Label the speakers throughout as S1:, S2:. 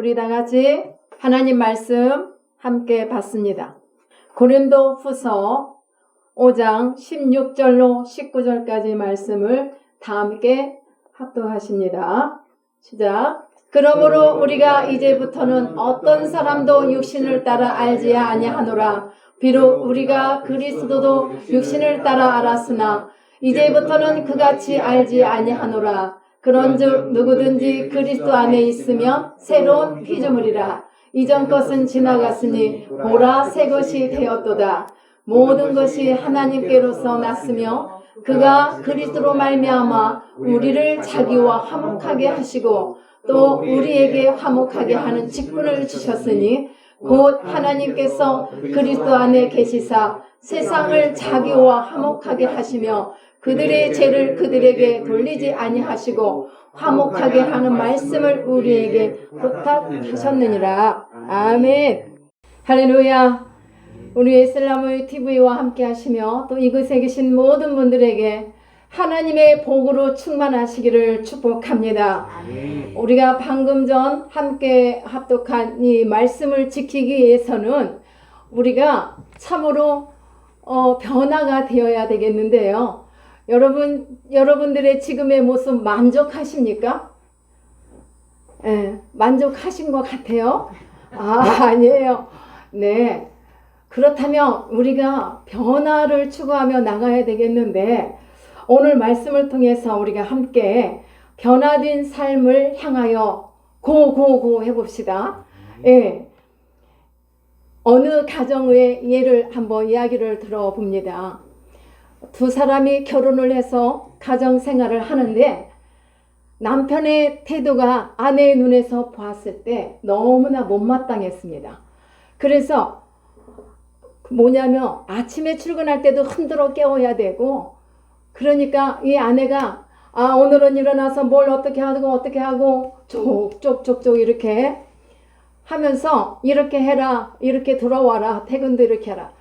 S1: 우리 다 같이 하나님 말씀 함께 봤습니다. 고린도 후서 5장 16절로 19절까지 말씀을 다 함께 합독하십니다. 시작. 그러므로 우리가 이제부터는 어떤 사람도 육신을 따라 알지 아니하노라. 비록 우리가 그리스도도 육신을 따라 알았으나 이제부터는 그같이 알지 아니하노라. 그런즉 누구든지 그리스도 안에 있으면 새로운 피조물이라. 이전 것은 지나갔으니 보라 새 것이 되었도다. 모든 것이 하나님께로서 났으며 그가 그리스도로 말미암아 우리를 자기와 화목하게 하시고 또 우리에게 화목하게 하는 직분을 주셨으니 곧 하나님께서 그리스도 안에 계시사 세상을 자기와 화목하게 하시며 그들의 죄를 그들에게 돌리지 아니하시고 화목하게 하는 말씀을 우리에게 부탁하셨느니라. 아멘. 할렐루야. 우리 슬라모이 TV와 함께 하시며 또 이곳에 계신 모든 분들에게 하나님의 복으로 충만하시기를 축복합니다. 우리가 방금 전 함께 합독한 이 말씀을 지키기 위해서는 우리가 참으로 변화가 되어야 되겠는데요. 여러분들의 지금의 모습 만족하십니까? 만족하신 것 같아요? 아니에요. 네. 그렇다면 우리가 변화를 추구하며 나가야 되겠는데 오늘 말씀을 통해서 우리가 함께 변화된 삶을 향하여 고고고 해봅시다. 예. 어느 가정의 예를 한번 이야기를 들어봅니다. 두 사람이 결혼을 해서 가정 생활을 하는데 남편의 태도가 아내의 눈에서 보았을 때 너무나 못마땅했습니다. 그래서 뭐냐면 아침에 출근할 때도 흔들어 깨워야 되고 그러니까 이 아내가 오늘은 일어나서 뭘 어떻게 하고 족족족족 이렇게 하면서 이렇게 해라, 이렇게 들어와라, 퇴근도 이렇게 해라,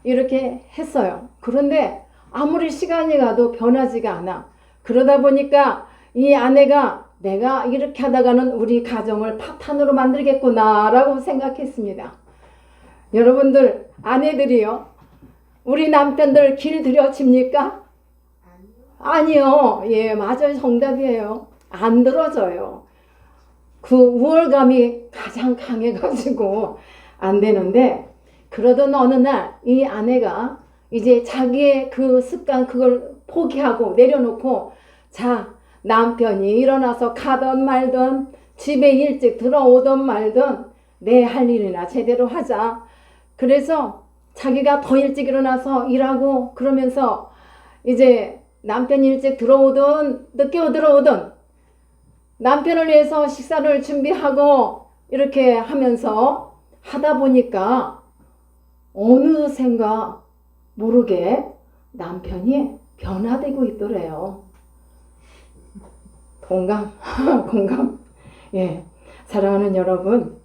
S1: 이렇게 했어요. 그런데 아무리 시간이 가도 변하지가 않아. 그러다 보니까 이 아내가 내가 이렇게 하다가는 우리 가정을 파탄으로 만들겠구나 라고 생각했습니다. 여러분들 아내들이요, 우리 남편들 길 들여칩니까? 아니요. 예, 맞아요. 정답이에요. 안 들어져요. 그 우월감이 가장 강해가지고 안 되는데, 그러던 어느 날 이 아내가 이제 자기의 그 습관 그걸 포기하고 내려놓고 자, 남편이 일어나서 가던 말던 집에 일찍 들어오던 말던 내 할 일이나 제대로 하자. 그래서 자기가 더 일찍 일어나서 일하고 그러면서 이제 남편이 일찍 들어오든 늦게 들어오든 남편을 위해서 식사를 준비하고 이렇게 하면서 하다 보니까 어느샌가 모르게 남편이 변화되고 있더래요. 공감? 공감? 예. 사랑하는 여러분,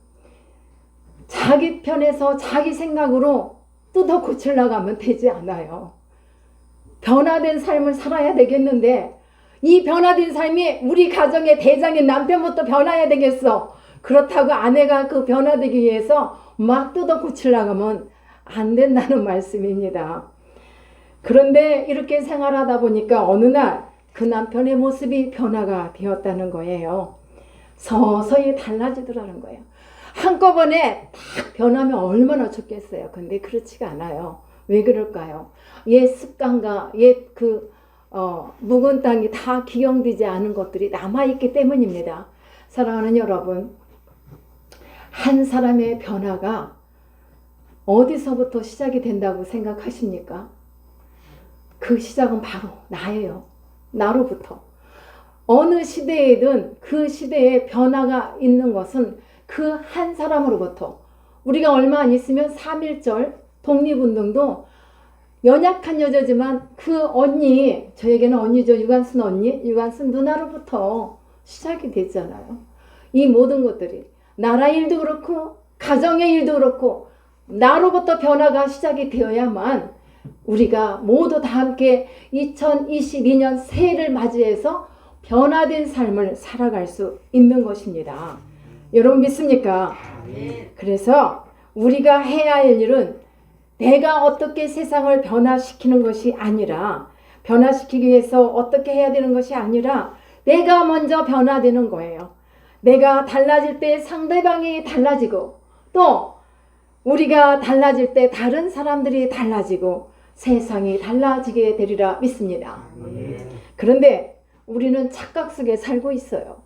S1: 자기 편에서 자기 생각으로 뜯어 고치려고 하면 되지 않아요. 변화된 삶을 살아야 되겠는데 이 변화된 삶이 우리 가정의 대장인 남편부터 변화해야 되겠어. 그렇다고 아내가 그 변화되기 위해서 막 뜯어 고치려고 하면 안 된다는 말씀입니다. 그런데 이렇게 생활하다 보니까 어느 날 그 남편의 모습이 변화가 되었다는 거예요. 서서히 달라지더라는 거예요. 한꺼번에 딱 변하면 얼마나 좋겠어요. 근데 그렇지가 않아요. 왜 그럴까요? 옛 습관과 옛 묵은 땅이 다 기용되지 않은 것들이 남아있기 때문입니다. 사랑하는 여러분, 한 사람의 변화가 어디서부터 시작이 된다고 생각하십니까? 그 시작은 바로 나예요. 나로부터. 어느 시대에든 그 시대에 변화가 있는 것은 그 한 사람으로부터. 우리가 얼마 안 있으면 3.1절 독립운동도 연약한 여자지만 그 언니, 저에게는 언니죠. 유관순 언니, 유관순 누나로부터 시작이 됐잖아요. 이 모든 것들이 나라 일도 그렇고 가정의 일도 그렇고 나로부터 변화가 시작이 되어야만 우리가 모두 다 함께 2022년 새해를 맞이해서 변화된 삶을 살아갈 수 있는 것입니다. 여러분 믿습니까? 그래서 우리가 해야 할 일은 내가 어떻게 세상을 변화시키는 것이 아니라, 변화시키기 위해서 어떻게 해야 되는 것이 아니라 내가 먼저 변화되는 거예요. 내가 달라질 때 상대방이 달라지고, 또 우리가 달라질 때 다른 사람들이 달라지고 세상이 달라지게 되리라 믿습니다. 그런데 우리는 착각 속에 살고 있어요.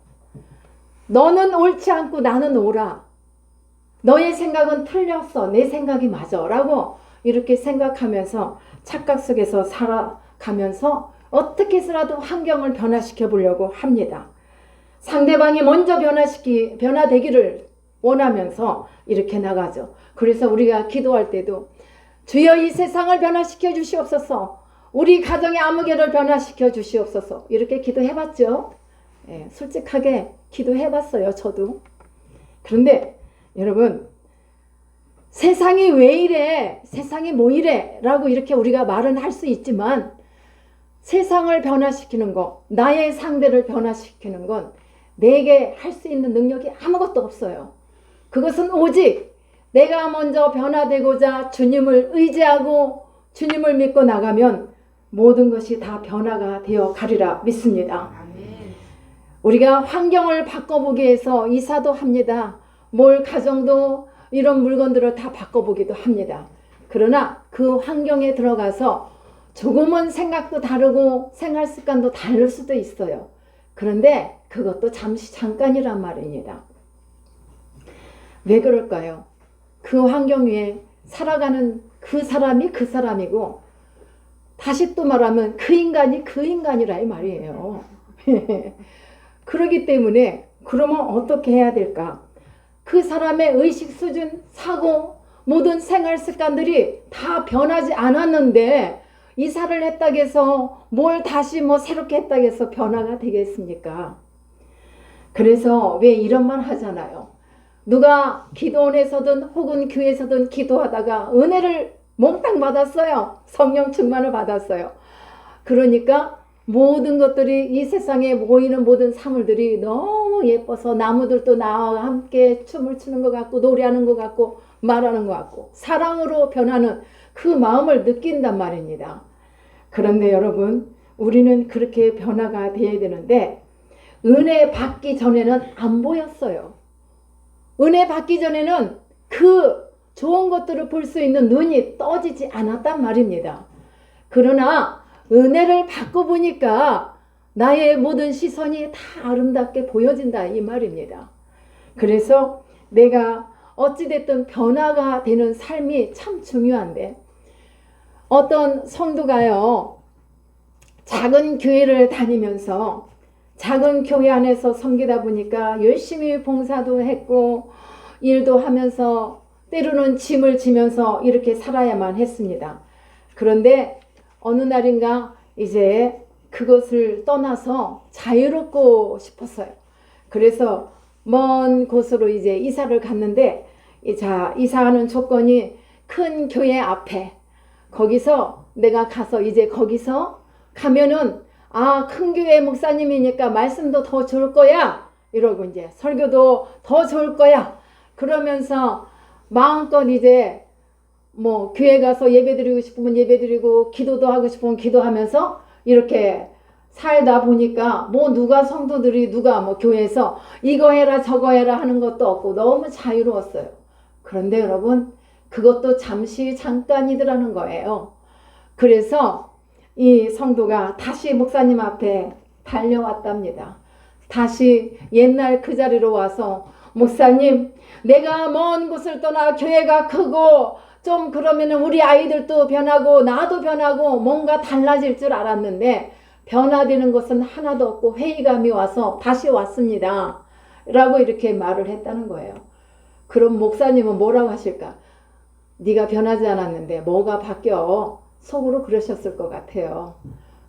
S1: 너는 옳지 않고 나는 옳아. 너의 생각은 틀렸어. 내 생각이 맞아. 라고 이렇게 생각하면서 착각 속에서 살아가면서 어떻게 해서라도 환경을 변화시켜 보려고 합니다. 상대방이 먼저 변화되기를 원하면서 이렇게 나가죠. 그래서 우리가 기도할 때도 주여 이 세상을 변화시켜 주시옵소서. 우리 가정의 아무개를 변화시켜 주시옵소서. 이렇게 기도해봤죠. 예, 솔직하게 기도해봤어요. 저도. 그런데 여러분, 세상이 왜 이래? 세상이 뭐 이래? 라고 이렇게 우리가 말은 할 수 있지만 세상을 변화시키는 거, 나의 상대를 변화시키는 건 내게 할 수 있는 능력이 아무것도 없어요. 그것은 오직 내가 먼저 변화되고자 주님을 의지하고 주님을 믿고 나가면 모든 것이 다 변화가 되어 가리라 믿습니다. 우리가 환경을 바꿔보기 위해서 이사도 합니다. 가정도 이런 물건들을 다 바꿔보기도 합니다. 그러나 그 환경에 들어가서 조금은 생각도 다르고 생활 습관도 다를 수도 있어요. 그런데 그것도 잠깐이란 말입니다. 왜 그럴까요? 그 환경 위에 살아가는 그 사람이 그 사람이고, 다시 또 말하면 그 인간이 그 인간이라 이 말이에요. 그렇기 때문에 그러면 어떻게 해야 될까? 그 사람의 의식 수준, 사고, 모든 생활 습관들이 다 변하지 않았는데 이사를 했다고 해서 다시 새롭게 했다고 해서 변화가 되겠습니까? 그래서 왜 이런 말 하잖아요. 누가 기도원에서든 혹은 교회에서든 기도하다가 은혜를 몽땅 받았어요. 성령 충만을 받았어요. 그러니까 모든 것들이, 이 세상에 모이는 모든 사물들이 너무 예뻐서 나무들도 나와 함께 춤을 추는 것 같고 노래하는 것 같고 말하는 것 같고 사랑으로 변하는 그 마음을 느낀단 말입니다. 그런데 여러분, 우리는 그렇게 변화가 돼야 되는데 은혜 받기 전에는 안 보였어요. 은혜 받기 전에는 그 좋은 것들을 볼 수 있는 눈이 떠지지 않았단 말입니다. 그러나 은혜를 받고 보니까 나의 모든 시선이 다 아름답게 보여진다 이 말입니다. 그래서 내가 어찌됐든 변화가 되는 삶이 참 중요한데, 어떤 성도가요, 작은 교회를 다니면서 작은 교회 안에서 섬기다 보니까 열심히 봉사도 했고 일도 하면서 때로는 짐을 지면서 이렇게 살아야만 했습니다. 그런데 어느 날인가 이제 그것을 떠나서 자유롭고 싶었어요. 그래서 먼 곳으로 이제 이사를 갔는데, 이사하는 조건이 큰 교회 앞에, 거기서 내가 가서 이제 거기서 가면은 큰 교회 목사님이니까 말씀도 더 좋을 거야. 이러고 이제 설교도 더 좋을 거야. 그러면서 마음껏 이제 교회 가서 예배 드리고 싶으면 예배 드리고 기도도 하고 싶으면 기도하면서 이렇게 살다 보니까 누가 성도들이 누가 교회에서 이거 해라 저거 해라 하는 것도 없고 너무 자유로웠어요. 그런데 여러분, 그것도 잠깐이더라는 거예요. 그래서 이 성도가 다시 목사님 앞에 달려왔답니다. 다시 옛날 그 자리로 와서, 목사님, 내가 먼 곳을 떠나 교회가 크고 좀 그러면은 우리 아이들도 변하고 나도 변하고 뭔가 달라질 줄 알았는데 변화되는 것은 하나도 없고 회의감이 와서 다시 왔습니다. 라고 이렇게 말을 했다는 거예요. 그럼 목사님은 뭐라고 하실까? 네가 변하지 않았는데 뭐가 바뀌어? 속으로 그러셨을 것 같아요.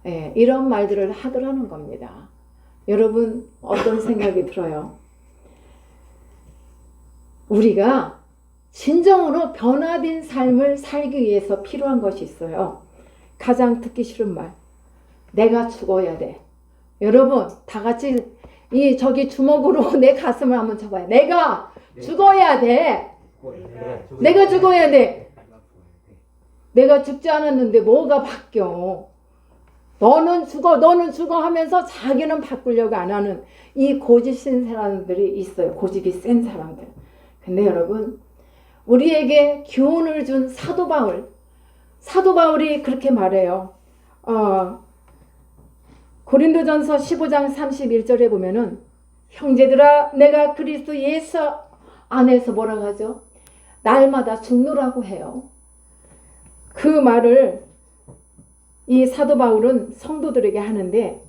S1: 예, 이런 말들을 하더라는 겁니다. 여러분, 어떤 생각이 들어요? 우리가 진정으로 변화된 삶을 살기 위해서 필요한 것이 있어요. 가장 듣기 싫은 말, 내가 죽어야 돼. 여러분, 다 같이 저기 주먹으로 내 가슴을 한번 쳐봐요. 내가 죽어야 돼. 내가 죽어야 돼. 내가 죽지 않았는데 뭐가 바뀌어? 너는 죽어 하면서 자기는 바꾸려고 안 하는 이 고집 센 사람들이 있어요. 고집이 센 사람들. 근데 여러분, 우리에게 교훈을 준 사도 바울이 그렇게 말해요. 고린도전서 15장 31절에 보면은, 형제들아, 내가 그리스도 예수 안에서 뭐라고 하죠? 날마다 죽노라고 해요. 그 말을 이 사도 바울은 성도들에게 하는데,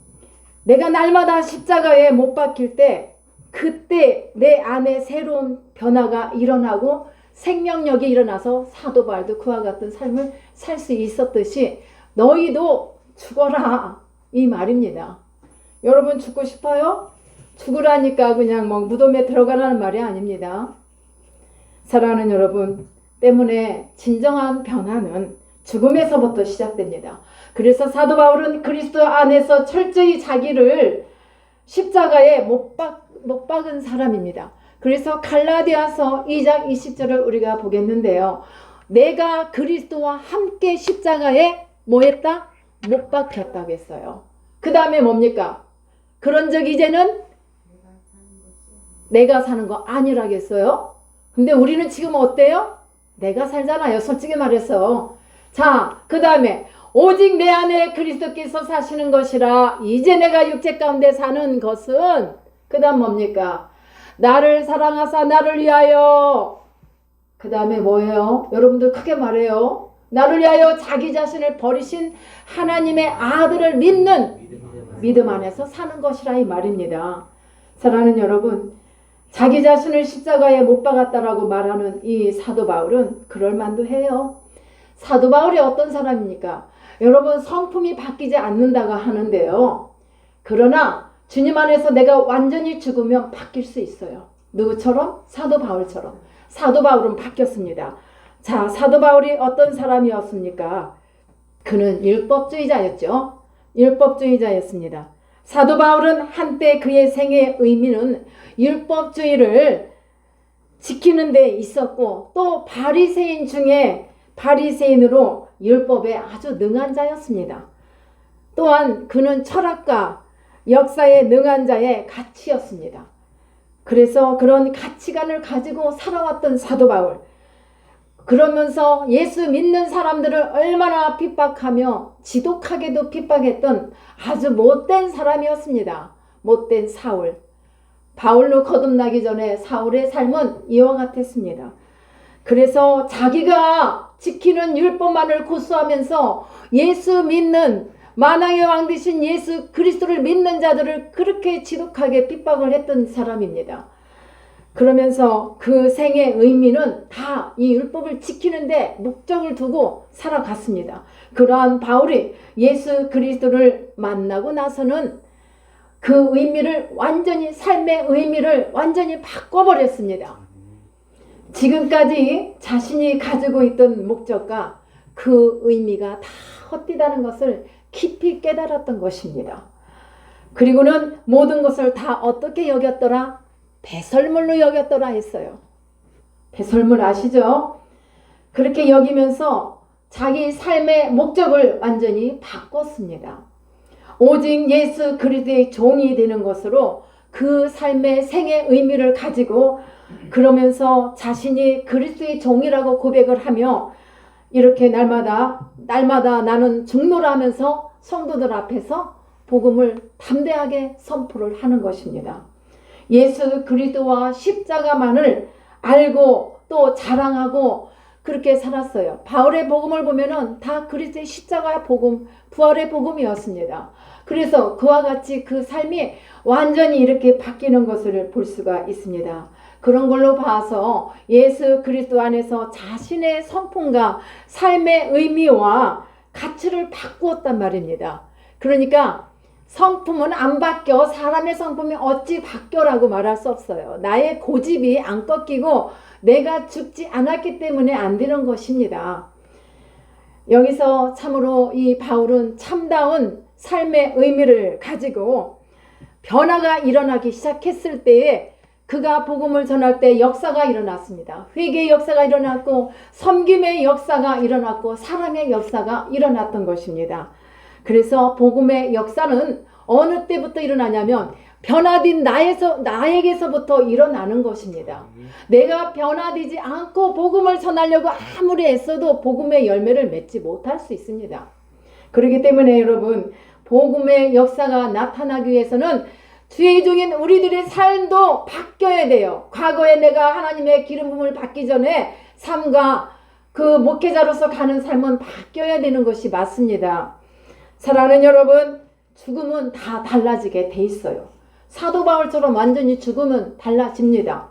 S1: 내가 날마다 십자가에 못 박힐 때, 그때 내 안에 새로운 변화가 일어나고 생명력이 일어나서 사도 바울도 그와 같은 삶을 살 수 있었듯이 너희도 죽어라, 이 말입니다. 여러분, 죽고 싶어요? 죽으라니까 그냥 뭐 무덤에 들어가라는 말이 아닙니다. 사랑하는 여러분, 때문에 진정한 변화는 죽음에서부터 시작됩니다. 그래서 사도 바울은 그리스도 안에서 철저히 자기를 십자가에 못 박은 사람입니다. 그래서 갈라디아서 2장 20절을 우리가 보겠는데요. 내가 그리스도와 함께 십자가에 뭐 했다? 못 박혔다고 했어요. 그 다음에 뭡니까? 그런즉 이제는 내가 사는 거 아니라겠어요? 근데 우리는 지금 어때요? 내가 살잖아요. 솔직히 말해서. 자, 그 다음에 오직 내 안에 그리스도께서 사시는 것이라. 이제 내가 육체 가운데 사는 것은, 그 다음 뭡니까? 나를 사랑하사 나를 위하여. 그 다음에 뭐예요? 여러분들 크게 말해요. 나를 위하여 자기 자신을 버리신 하나님의 아들을 믿는 믿음 안에서 사는 것이라, 이 말입니다. 사랑하는 여러분, 자기 자신을 십자가에 못 박았다라고 말하는 이 사도 바울은 그럴만도 해요. 사도 바울이 어떤 사람입니까? 여러분, 성품이 바뀌지 않는다고 하는데요. 그러나 주님 안에서 내가 완전히 죽으면 바뀔 수 있어요. 누구처럼? 사도 바울처럼. 사도 바울은 바뀌었습니다. 자, 사도 바울이 어떤 사람이었습니까? 그는 율법주의자였죠. 율법주의자였습니다. 사도 바울은 한때 그의 생애의 의미는 율법주의를 지키는 데 있었고, 또 바리새인 중에 바리새인으로 율법에 아주 능한 자였습니다. 또한 그는 철학과 역사에 능한 자의 가치였습니다. 그래서 그런 가치관을 가지고 살아왔던 사도 바울. 그러면서 예수 믿는 사람들을 얼마나 핍박하며 지독하게도 핍박했던 아주 못된 사람이었습니다. 못된 사울. 바울로 거듭나기 전에 사울의 삶은 이와 같았습니다. 그래서 자기가 지키는 율법만을 고수하면서 예수 믿는, 만왕의 왕 되신 예수 그리스도를 믿는 자들을 그렇게 지독하게 핍박을 했던 사람입니다. 그러면서 그 생의 의미는 다 이 율법을 지키는데 목적을 두고 살아갔습니다. 그러한 바울이 예수 그리스도를 만나고 나서는 그 의미를 완전히, 삶의 의미를 완전히 바꿔버렸습니다. 지금까지 자신이 가지고 있던 목적과 그 의미가 다 헛되다는 것을 깊이 깨달았던 것입니다. 그리고는 모든 것을 다 어떻게 여겼더라? 배설물로 여겼더라 했어요. 배설물 아시죠? 그렇게 여기면서 자기 삶의 목적을 완전히 바꿨습니다. 오직 예수 그리스도의 종이 되는 것으로 그 삶의 생의 의미를 가지고, 그러면서 자신이 그리스도의 종이라고 고백을 하며 이렇게 날마다 나는 죽노라 하면서 성도들 앞에서 복음을 담대하게 선포를 하는 것입니다. 예수 그리스도와 십자가만을 알고 또 자랑하고 그렇게 살았어요. 바울의 복음을 보면은 다 그리스도의 십자가의 복음, 부활의 복음이었습니다. 그래서 그와 같이 그 삶이 완전히 이렇게 바뀌는 것을 볼 수가 있습니다. 그런 걸로 봐서 예수 그리스도 안에서 자신의 성품과 삶의 의미와 가치를 바꾸었단 말입니다. 그러니까 성품은 안 바뀌어. 사람의 성품이 어찌 바뀌어라고 말할 수 없어요. 나의 고집이 안 꺾이고 내가 죽지 않았기 때문에 안 되는 것입니다. 여기서 참으로 이 바울은 참다운 삶의 의미를 가지고 변화가 일어나기 시작했을 때에 그가 복음을 전할 때 역사가 일어났습니다. 회개의 역사가 일어났고 섬김의 역사가 일어났고 사랑의 역사가 일어났던 것입니다. 그래서 복음의 역사는 어느 때부터 일어나냐면 변화된 나에게서부터 일어나는 것입니다. 내가 변화되지 않고 복음을 전하려고 아무리 애써도 복음의 열매를 맺지 못할 수 있습니다. 그렇기 때문에 여러분, 복음의 역사가 나타나기 위해서는 주의 종인 우리들의 삶도 바뀌어야 돼요. 과거에 내가 하나님의 기름 부음을 받기 전에 삶과 그 목회자로서 가는 삶은 바뀌어야 되는 것이 맞습니다. 사랑하는 여러분, 죽음은 다 달라지게 돼 있어요. 사도 바울처럼 완전히 죽으면 달라집니다.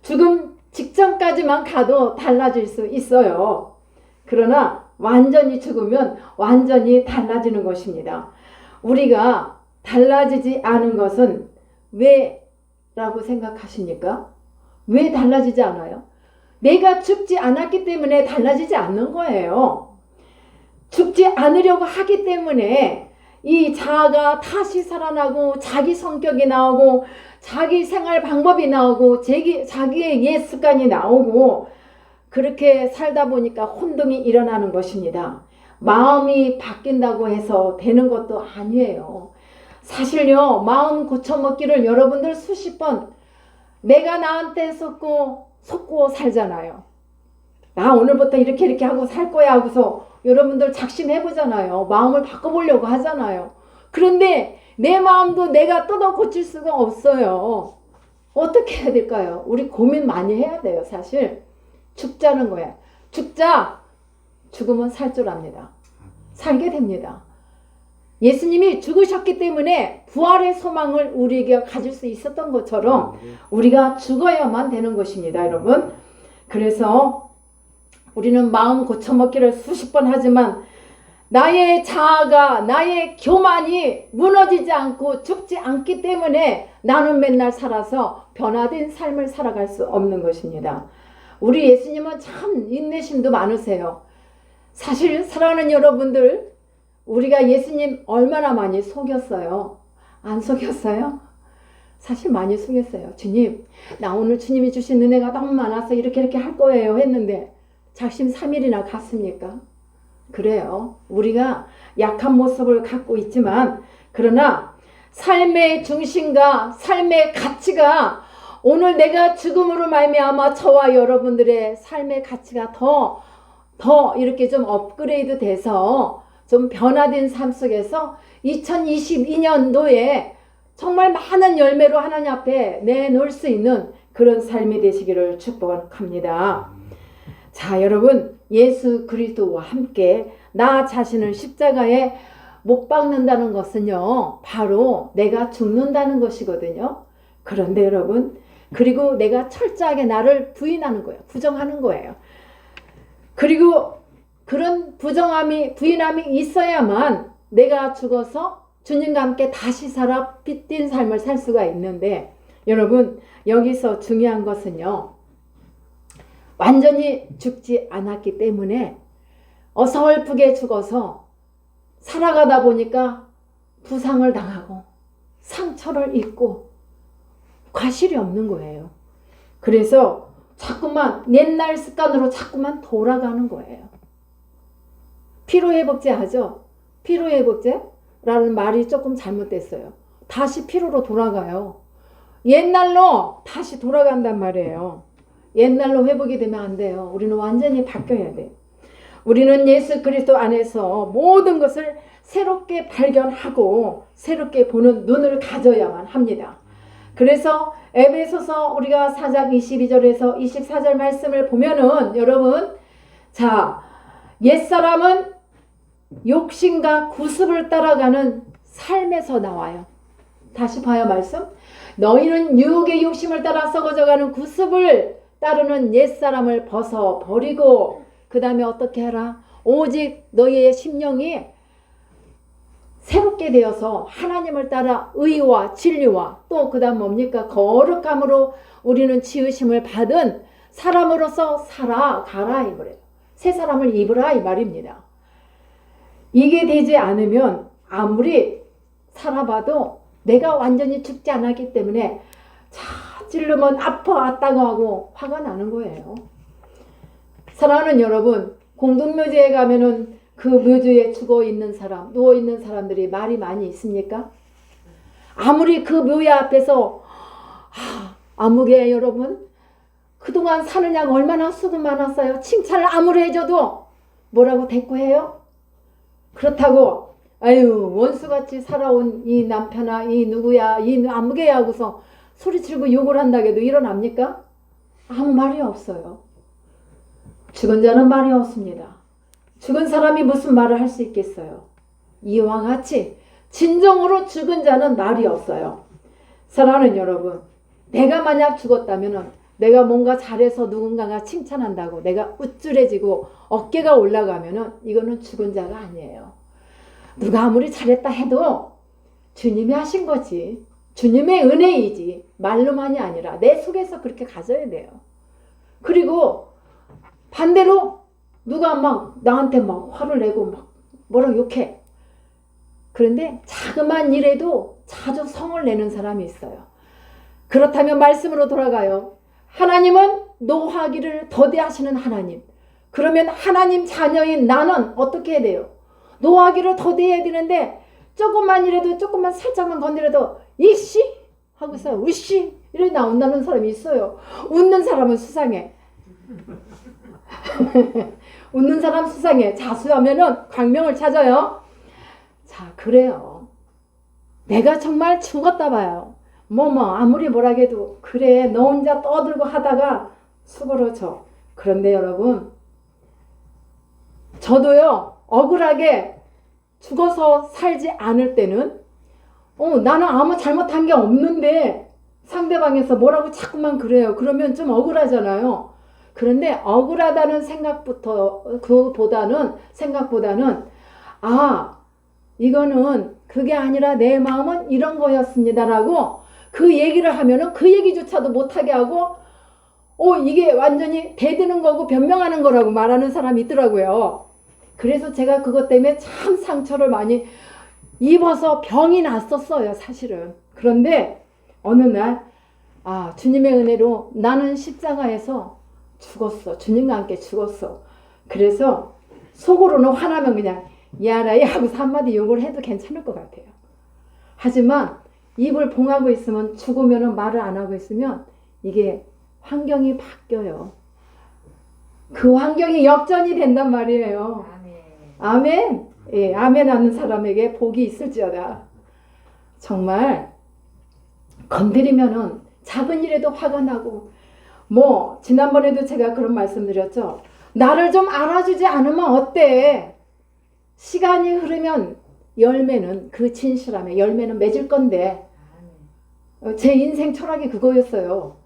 S1: 죽음 직전까지만 가도 달라질 수 있어요. 그러나 완전히 죽으면 완전히 달라지는 것입니다. 우리가 달라지지 않은 것은 왜라고 생각하십니까? 왜 달라지지 않아요? 내가 죽지 않았기 때문에 달라지지 않는 거예요. 죽지 않으려고 하기 때문에 이 자아가 다시 살아나고 자기 성격이 나오고 자기 생활 방법이 나오고 자기의 옛 습관이 나오고 그렇게 살다 보니까 혼동이 일어나는 것입니다. 마음이 바뀐다고 해서 되는 것도 아니에요. 사실요, 마음 고쳐먹기를 여러분들 수십 번 내가 나한테 속고 살잖아요. 나 오늘부터 이렇게 하고 살 거야 하고서 여러분들 작심해보잖아요. 마음을 바꿔보려고 하잖아요. 그런데 내 마음도 내가 뜯어 고칠 수가 없어요. 어떻게 해야 될까요? 우리 고민 많이 해야 돼요. 사실 죽자는 거예요. 죽으면 살 줄 압니다. 살게 됩니다. 예수님이 죽으셨기 때문에 부활의 소망을 우리에게 가질 수 있었던 것처럼 우리가 죽어야만 되는 것입니다, 여러분. 그래서 우리는 마음 고쳐먹기를 수십 번 하지만 나의 자아가, 나의 교만이 무너지지 않고 죽지 않기 때문에 나는 맨날 살아서 변화된 삶을 살아갈 수 없는 것입니다. 우리 예수님은 참 인내심도 많으세요. 사실 사랑하는 여러분들, 우리가 예수님 얼마나 많이 속였어요? 안 속였어요? 사실 많이 속였어요. 주님, 나 오늘 주님이 주신 은혜가 너무 많아서 이렇게 할 거예요 했는데 작심 3일이나 갔습니까? 그래요. 우리가 약한 모습을 갖고 있지만 그러나 삶의 중심과 삶의 가치가 오늘 내가 죽음으로 말미암아 저와 여러분들의 삶의 가치가 더 이렇게 좀 업그레이드 돼서 좀 변화된 삶 속에서 2022년도에 정말 많은 열매로 하나님 앞에 내놓을 수 있는 그런 삶이 되시기를 축복합니다. 자, 여러분, 예수 그리스도와 함께 나 자신을 십자가에 못 박는다는 것은요, 바로 내가 죽는다는 것이거든요. 그런데 여러분, 그리고 내가 철저하게 나를 부인하는 거예요. 부정하는 거예요. 그리고 그런 부인함이 있어야만 내가 죽어서 주님과 함께 다시 살아 빛된 삶을 살 수가 있는데, 여러분, 여기서 중요한 것은요, 완전히 죽지 않았기 때문에 어설프게 죽어서 살아가다 보니까 부상을 당하고 상처를 입고 과실이 없는 거예요. 그래서 자꾸만 옛날 습관으로 자꾸만 돌아가는 거예요. 피로회복제 하죠? 피로회복제라는 말이 조금 잘못됐어요. 다시 피로로 돌아가요. 옛날로 다시 돌아간단 말이에요. 옛날로 회복이 되면 안 돼요. 우리는 완전히 바뀌어야 돼요. 우리는 예수 그리스도 안에서 모든 것을 새롭게 발견하고 새롭게 보는 눈을 가져야만 합니다. 그래서 에베소서 우리가 4장 22절에서 24절 말씀을 보면은 여러분, 자, 옛사람은 욕심과 구습을 따라가는 삶에서 나와요. 다시 봐요, 말씀. 너희는 유혹의 욕심을 따라 썩어져가는 구습을 따르는 옛사람을 벗어버리고 그 다음에 어떻게 해라? 오직 너희의 심령이 새롭게 되어서 하나님을 따라 의와 진리와 또 그 다음 뭡니까? 거룩함으로 우리는 지으심을 받은 사람으로서 살아가라 이 말이에요. 새 사람을 입으라 이 말입니다. 이게 되지 않으면 아무리 살아봐도 내가 완전히 죽지 않았기 때문에 찔르면 아파왔다고 하고 화가 나는 거예요. 사랑하는 여러분, 공동묘지에 가면은 그 묘지에 죽어있는 사람, 누워있는 사람들이 말이 많이 있습니까? 아무리 그 묘야 앞에서 아무개 여러분 그동안 사느냐고 얼마나 수고 많았어요. 칭찬을 아무리 해줘도 뭐라고 대꾸해요? 그렇다고 아유 원수같이 살아온 이 남편아 이 누구야 이 아무개야 하고서 소리치고 욕을 한다고 해도 일어납니까? 아무 말이 없어요. 죽은 자는 말이 없습니다. 죽은 사람이 무슨 말을 할 수 있겠어요? 이와 같이 진정으로 죽은 자는 말이 없어요. 사랑하는 여러분, 내가 만약 죽었다면 내가 뭔가 잘해서 누군가가 칭찬한다고 내가 우쭐해지고 어깨가 올라가면 이거는 죽은 자가 아니에요. 누가 아무리 잘했다 해도 주님이 하신 거지. 주님의 은혜이지 말로만이 아니라 내 속에서 그렇게 가져야 돼요. 그리고 반대로 누가 막 나한테 막 화를 내고 막 뭐라 욕해. 그런데 자그만 일에도 자주 성을 내는 사람이 있어요. 그렇다면 말씀으로 돌아가요. 하나님은 노하기를 더디하시는 하나님. 그러면 하나님 자녀인 나는 어떻게 해야 돼요? 노하기를 더디해야 되는데 조금만 이래도 조금만 살짝만 건드려도 이씨 하고서 으씨 이래 나온다는 사람이 있어요. 웃는 사람은 수상해. 웃는 사람 수상해. 자수하면은 광명을 찾아요. 자, 그래요. 내가 정말 죽었다 봐요. 아무리 뭐라 해도 그래 너 혼자 떠들고 하다가 수그러져. 그런데 여러분 저도요 억울하게 죽어서 살지 않을 때는 나는 아무 잘못한 게 없는데 상대방에서 뭐라고 자꾸만 그래요. 그러면 좀 억울하잖아요. 그런데 억울하다는 생각보다는 이거는 그게 아니라 내 마음은 이런 거였습니다라고 그 얘기를 하면은 그 얘기조차도 못하게 하고 이게 완전히 대드는 거고 변명하는 거라고 말하는 사람이 있더라고요. 그래서 제가 그것 때문에 참 상처를 많이 입어서 병이 났었어요 사실은. 그런데 어느 날 주님의 은혜로 나는 십자가에서 죽었어. 주님과 함께 죽었어. 그래서 속으로는 화나면 그냥 야라이 하고서 한마디 욕을 해도 괜찮을 것 같아요. 하지만 입을 봉하고 있으면 죽으면 말을 안 하고 있으면 이게 환경이 바뀌어요. 그 환경이 역전이 된단 말이에요. 아멘. 예, 아멘 하는 사람에게 복이 있을지어다. 정말 건드리면은 작은 일에도 화가 나고 지난번에도 제가 그런 말씀 드렸죠. 나를 좀 알아주지 않으면 어때? 시간이 흐르면 열매는 그 진실함에 열매는 맺을 건데 제 인생 철학이 그거였어요.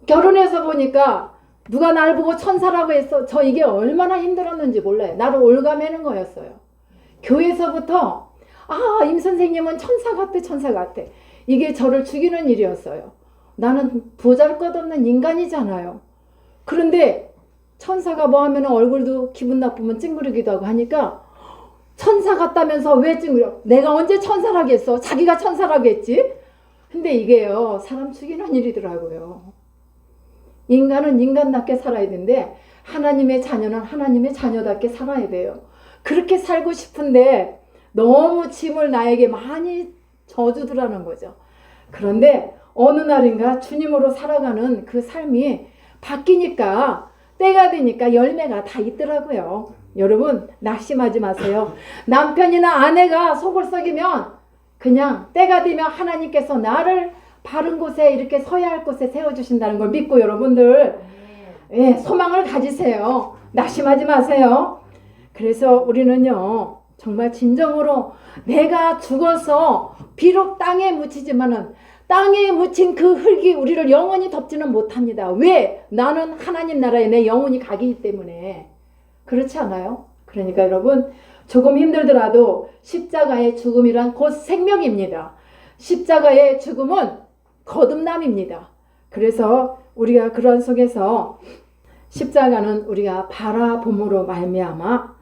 S1: 결혼해서 보니까 누가 날 보고 천사라고 했어. 저 이게 얼마나 힘들었는지 몰라요. 나를 올가매는 거였어요. 교회에서부터 임 선생님은 천사 같아 천사 같아. 이게 저를 죽이는 일이었어요. 나는 보잘것없는 인간이잖아요. 그런데 천사가 뭐 하면 얼굴도 기분 나쁘면 찡그리기도 하고 하니까 천사 같다면서 왜 찡그려? 내가 언제 천사라고 했어? 자기가 천사라고 했지? 근데 이게요 사람 죽이는 일이더라고요. 인간은 인간답게 살아야 되는데 하나님의 자녀는 하나님의 자녀답게 살아야 돼요. 그렇게 살고 싶은데 너무 짐을 나에게 많이 져주더라는 거죠. 그런데 어느 날인가 주님으로 살아가는 그 삶이 바뀌니까 때가 되니까 열매가 다 있더라고요. 여러분 낙심하지 마세요. 남편이나 아내가 속을 썩이면 그냥 때가 되면 하나님께서 나를 바른 곳에 이렇게 서야 할 곳에 세워주신다는 걸 믿고 여러분들 소망을 가지세요. 낙심하지 마세요. 그래서 우리는요 정말 진정으로 내가 죽어서 비록 땅에 묻히지만은 땅에 묻힌 그 흙이 우리를 영원히 덮지는 못합니다. 왜? 나는 하나님 나라에 내 영혼이 가기 때문에. 그렇지 않아요? 그러니까 여러분 조금 힘들더라도 십자가의 죽음이란 곧 생명입니다. 십자가의 죽음은 거듭남입니다. 그래서 우리가 그런 속에서 십자가는 우리가 바라봄으로 말미암아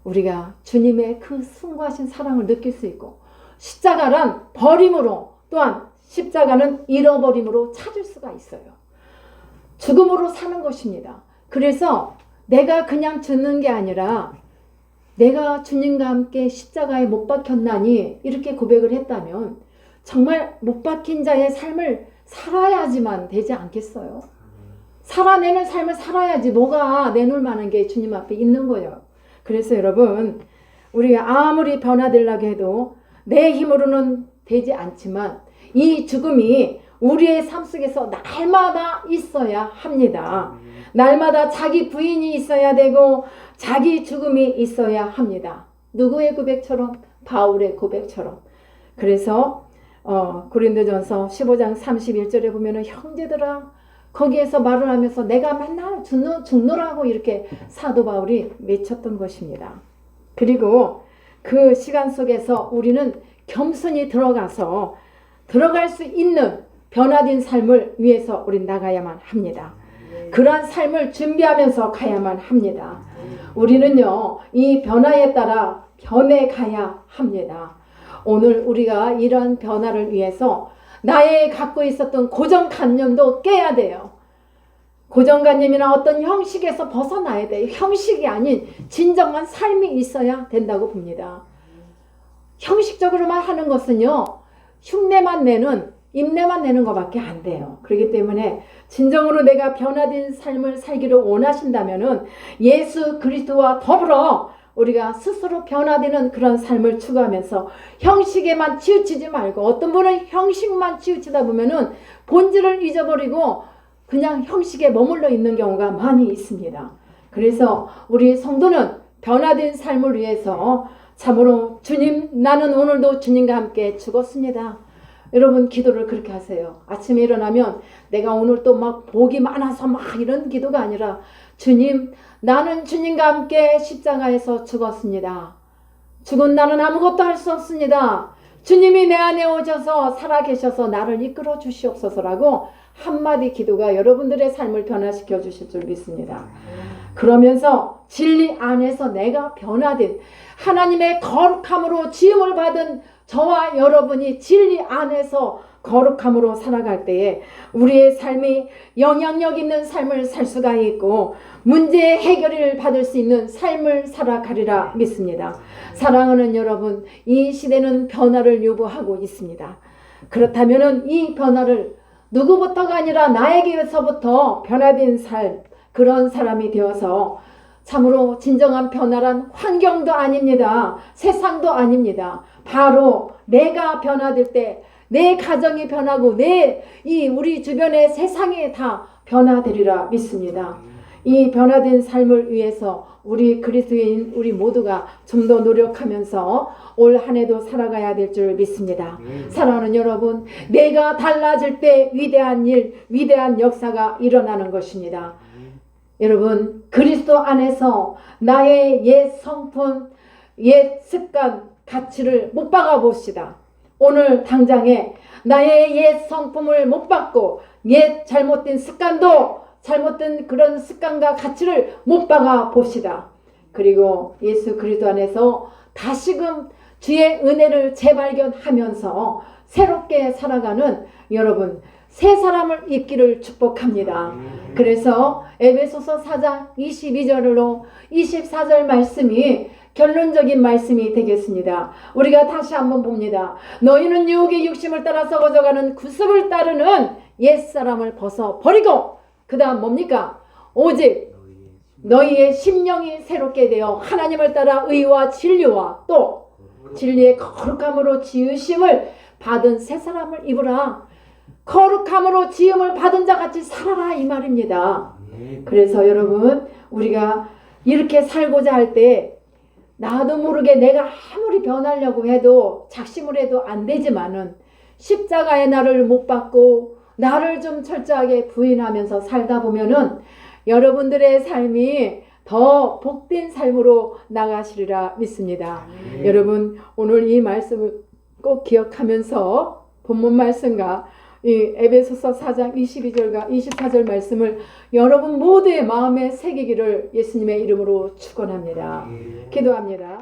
S1: 우리가 주님의 그 숭고하신 사랑을 느낄 수 있고 십자가란 버림으로, 또한 십자가는 잃어버림으로 찾을 수가 있어요. 죽음으로 사는 것입니다. 그래서 내가 그냥 죽는 게 아니라 내가 주님과 함께 십자가에 못 박혔나니 이렇게 고백을 했다면 정말 못 박힌 자의 삶을 살아야지만 되지 않겠어요? 살아내는 삶을 살아야지 뭐가 내놓을 만한 게 주님 앞에 있는 거예요. 그래서 여러분, 우리가 아무리 변화되려고 해도 내 힘으로는 되지 않지만 이 죽음이 우리의 삶 속에서 날마다 있어야 합니다. 날마다 자기 부인이 있어야 되고 자기 죽음이 있어야 합니다. 누구의 고백처럼? 바울의 고백처럼. 그래서 고린도전서 15장 31절에 보면은 형제들아, 거기에서 말을 하면서 내가 맨날 죽노라고 이렇게 사도 바울이 외쳤던 것입니다. 그리고 그 시간 속에서 우리는 겸손히 들어갈 수 있는 변화된 삶을 위해서 우린 나가야만 합니다. 그러한 삶을 준비하면서 가야만 합니다. 우리는요, 이 변화에 따라 변해가야 합니다. 오늘 우리가 이런 변화를 위해서 나의 갖고 있었던 고정관념도 깨야 돼요. 고정관념이나 어떤 형식에서 벗어나야 돼요. 형식이 아닌 진정한 삶이 있어야 된다고 봅니다. 형식적으로만 하는 것은요, 흉내만 내는, 입내만 내는 것밖에 안 돼요. 그렇기 때문에 진정으로 내가 변화된 삶을 살기를 원하신다면은 예수 그리스도와 더불어 우리가 스스로 변화되는 그런 삶을 추구하면서 형식에만 치우치지 말고, 어떤 분은 형식만 치우치다 보면은 본질을 잊어버리고 그냥 형식에 머물러 있는 경우가 많이 있습니다. 그래서 우리 성도는 변화된 삶을 위해서 참으로 주님, 나는 오늘도 주님과 함께 죽었습니다. 여러분, 기도를 그렇게 하세요. 아침에 일어나면 내가 오늘 또 막 복이 많아서 막 이런 기도가 아니라, 주님, 나는 주님과 함께 십자가에서 죽었습니다. 죽은 나는 아무것도 할 수 없습니다. 주님이 내 안에 오셔서 살아계셔서 나를 이끌어 주시옵소서라고 한마디 기도가 여러분들의 삶을 변화시켜 주실 줄 믿습니다. 그러면서 진리 안에서 내가 변화된 하나님의 거룩함으로 지음을 받은 저와 여러분이 진리 안에서 거룩함으로 살아갈 때에 우리의 삶이 영향력 있는 삶을 살 수가 있고 문제의 해결을 받을 수 있는 삶을 살아가리라 믿습니다. 사랑하는 여러분, 이 시대는 변화를 요구하고 있습니다. 그렇다면 이 변화를 누구부터가 아니라 나에게서부터 변화된 삶, 그런 사람이 되어서 참으로 진정한 변화란 환경도 아닙니다. 세상도 아닙니다. 바로 내가 변화될 때 내 가정이 변하고 우리 주변의 세상이 다 변화되리라 믿습니다. 이 변화된 삶을 위해서 우리 그리스도인 우리 모두가 좀 더 노력하면서 올 한 해도 살아가야 될 줄 믿습니다. 사랑하는 여러분, 내가 달라질 때 위대한 일, 위대한 역사가 일어나는 것입니다. 여러분, 그리스도 안에서 나의 옛 성품, 옛 습관, 가치를 못 박아 봅시다. 오늘 당장에 나의 옛 성품을 못 박고 옛 잘못된 습관도, 잘못된 그런 습관과 가치를 못 박아 봅시다. 그리고 예수 그리스도 안에서 다시금 주의 은혜를 재발견하면서 새롭게 살아가는 여러분, 새 사람을 입기를 축복합니다. 그래서 에베소서 4장 22절로 24절 말씀이 결론적인 말씀이 되겠습니다. 우리가 다시 한번 봅니다. 너희는 유혹의 육심을 따라 썩어져가는 구습을 따르는 옛사람을 벗어버리고, 그 다음 뭡니까? 오직 너희의 심령이 새롭게 되어 하나님을 따라 의와 진리와 또 진리의 거룩함으로 지으심을 받은 새 사람을 입으라. 거룩함으로 지음을 받은 자 같이 살아라, 이 말입니다. 그래서 여러분, 우리가 이렇게 살고자 할 때 나도 모르게 내가 아무리 변하려고 해도 작심을 해도 안 되지만은 십자가의 나를 못 받고 나를 좀 철저하게 부인하면서 살다 보면은 여러분들의 삶이 더 복된 삶으로 나가시리라 믿습니다. 여러분, 오늘 이 말씀을 꼭 기억하면서 본문 말씀과 이 에베소서 4장 22절과 24절 말씀을 여러분 모두의 마음에 새기기를 예수님의 이름으로 축원합니다. 기도합니다.